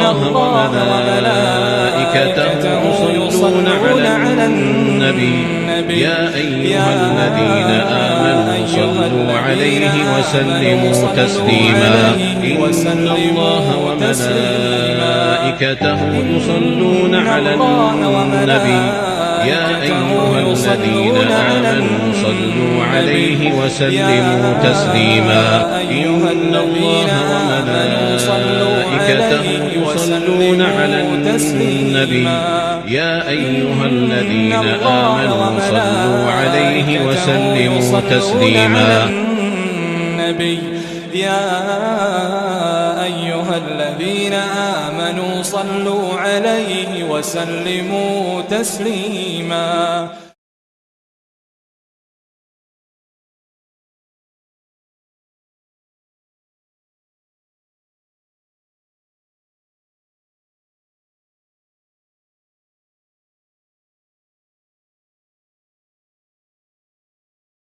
الله وملائكته يصلون على النبي يا أيها الذين آمنوا صلوا عليه وسلموا تسليما إن الله وملائكته يصلون على النبي يا أيها الذين آمنوا صلوا عليه وسلموا تسليما إن الله وملائكته يصلون على النبي يا أيها الذين آمنوا صلوا عليه وسلموا تسليما يا أيها الذين آمنوا صلوا عليه وسلموا تسليما